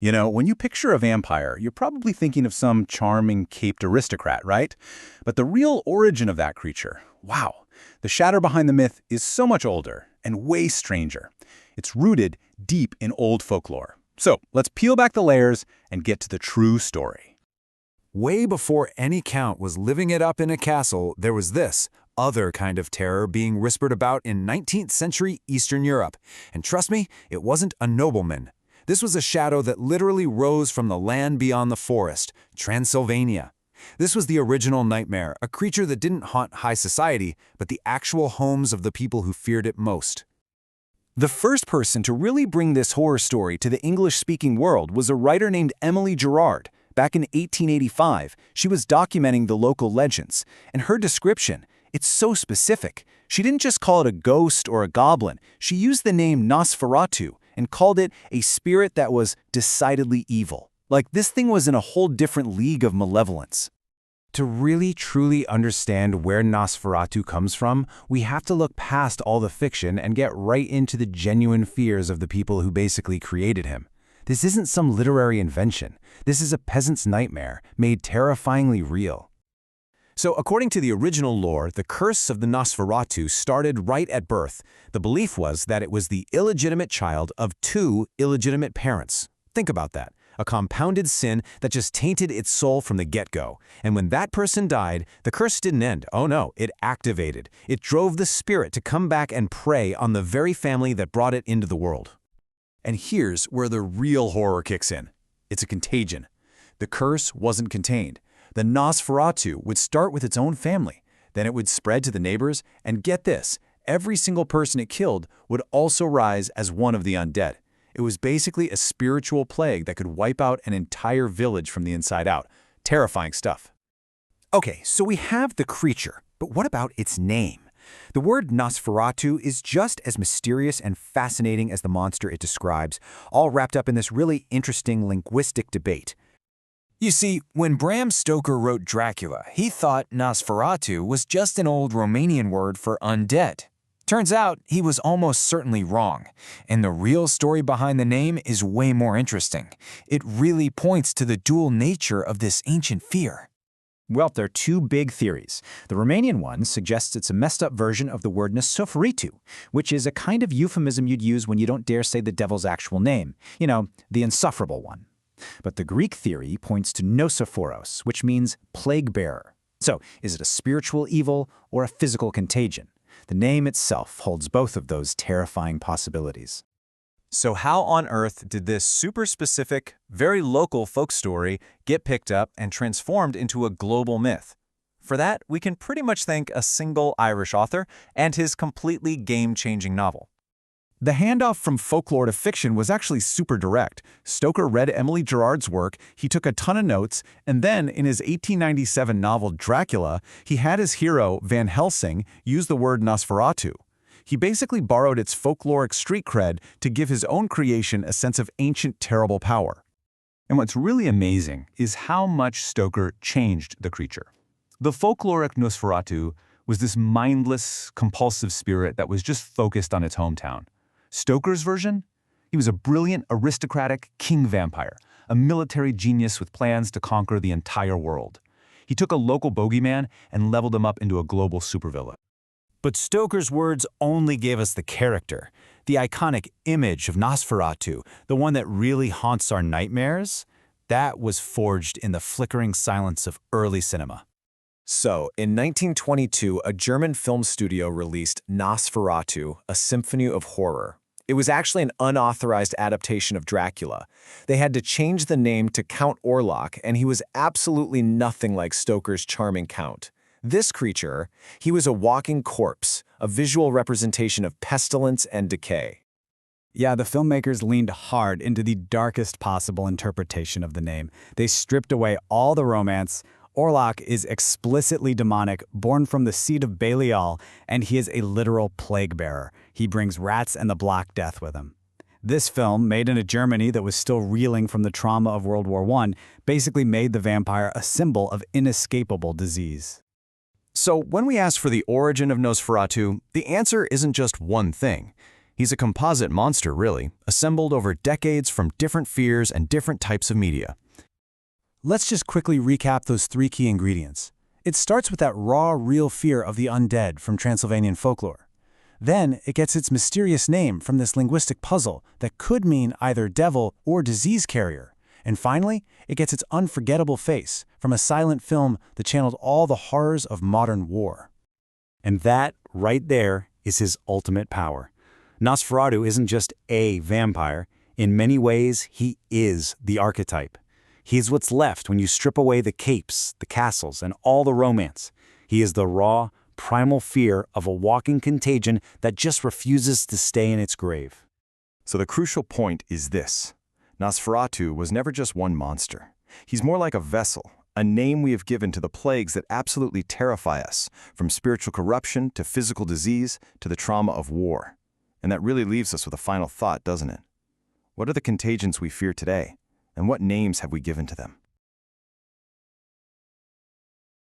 You know, when you picture a vampire, you're probably thinking of some charming caped aristocrat, right? But the real origin of that creature, wow, the shadow behind the myth is so much older and way stranger. It's rooted deep in old folklore. So let's peel back the layers and get to the true story. Way before any count was living it up in a castle, there was this other kind of terror being whispered about in 19th century Eastern Europe. And trust me, it wasn't a nobleman. This was a shadow that literally rose from the land beyond the forest, Transylvania. This was the original nightmare, a creature that didn't haunt high society, but the actual homes of the people who feared it most. The first person to really bring this horror story to the English-speaking world was a writer named Emily Gerard. Back in 1885, she was documenting the local legends, and her description, it's so specific. She didn't just call it a ghost or a goblin. She used the name Nosferatu and called it a spirit that was decidedly evil. Like this thing was in a whole different league of malevolence. To really truly understand where Nosferatu comes from, we have to look past all the fiction and get right into the genuine fears of the people who basically created him. This isn't some literary invention. This is a peasant's nightmare, made terrifyingly real. So according to the original lore, the curse of the Nosferatu started right at birth. The belief was that it was the illegitimate child of two illegitimate parents. Think about that. A compounded sin that just tainted its soul from the get-go. And when that person died, the curse didn't end. Oh no, it activated. It drove the spirit to come back and prey on the very family that brought it into the world. And here's where the real horror kicks in. It's a contagion. The curse wasn't contained. The Nosferatu would start with its own family. Then it would spread to the neighbors, and get this, every single person it killed would also rise as one of the undead. It was basically a spiritual plague that could wipe out an entire village from the inside out. Terrifying stuff. Okay, so we have the creature, but what about its name? The word Nosferatu is just as mysterious and fascinating as the monster it describes, all wrapped up in this really interesting linguistic debate. You see, when Bram Stoker wrote Dracula, he thought Nosferatu was just an old Romanian word for undead. Turns out, he was almost certainly wrong, and the real story behind the name is way more interesting. It really points to the dual nature of this ancient fear. Well, there are two big theories. The Romanian one suggests it's a messed-up version of the word Nosoferitu, which is a kind of euphemism you'd use when you don't dare say the devil's actual name. You know, the insufferable one. But the Greek theory points to Nosophoros, which means plague-bearer. So, is it a spiritual evil or a physical contagion? The name itself holds both of those terrifying possibilities. So how on earth did this super specific, very local folk story get picked up and transformed into a global myth? For that, we can pretty much thank a single Irish author and his completely game-changing novel. The handoff from folklore to fiction was actually super direct. Stoker read Emily Gerard's work, he took a ton of notes, and then in his 1897 novel Dracula, he had his hero, Van Helsing, use the word Nosferatu. He basically borrowed its folkloric street cred to give his own creation a sense of ancient, terrible power. And what's really amazing is how much Stoker changed the creature. The folkloric Nosferatu was this mindless, compulsive spirit that was just focused on its hometown. Stoker's version? He was a brilliant, aristocratic king vampire, a military genius with plans to conquer the entire world. He took a local bogeyman and leveled him up into a global supervillain. But Stoker's words only gave us the character, the iconic image of Nosferatu, the one that really haunts our nightmares. That was forged in the flickering silence of early cinema. So, in 1922, a German film studio released Nosferatu, a symphony of horror. It was actually an unauthorized adaptation of Dracula. They had to change the name to Count Orlok, and he was absolutely nothing like Stoker's charming Count. This creature, he was a walking corpse, a visual representation of pestilence and decay. Yeah, the filmmakers leaned hard into the darkest possible interpretation of the name. They stripped away all the romance. Orlok is explicitly demonic, born from the seed of Belial, and he is a literal plague-bearer. He brings rats and the Black Death with him. This film, made in a Germany that was still reeling from the trauma of World War I, basically made the vampire a symbol of inescapable disease. So when we ask for the origin of Nosferatu, the answer isn't just one thing. He's a composite monster, really, assembled over decades from different fears and different types of media. Let's just quickly recap those 3 key ingredients. It starts with that raw, real fear of the undead from Transylvanian folklore. Then it gets its mysterious name from this linguistic puzzle that could mean either devil or disease carrier. And finally, it gets its unforgettable face from a silent film that channeled all the horrors of modern war. And that, right there, is his ultimate power. Nosferatu isn't just a vampire. In many ways, he is the archetype. He's what's left when you strip away the capes, the castles, and all the romance. He is the raw, primal fear of a walking contagion that just refuses to stay in its grave. So the crucial point is this. Nosferatu was never just one monster. He's more like a vessel, a name we have given to the plagues that absolutely terrify us, from spiritual corruption to physical disease to the trauma of war. And that really leaves us with a final thought, doesn't it? What are the contagions we fear today, and what names have we given to them?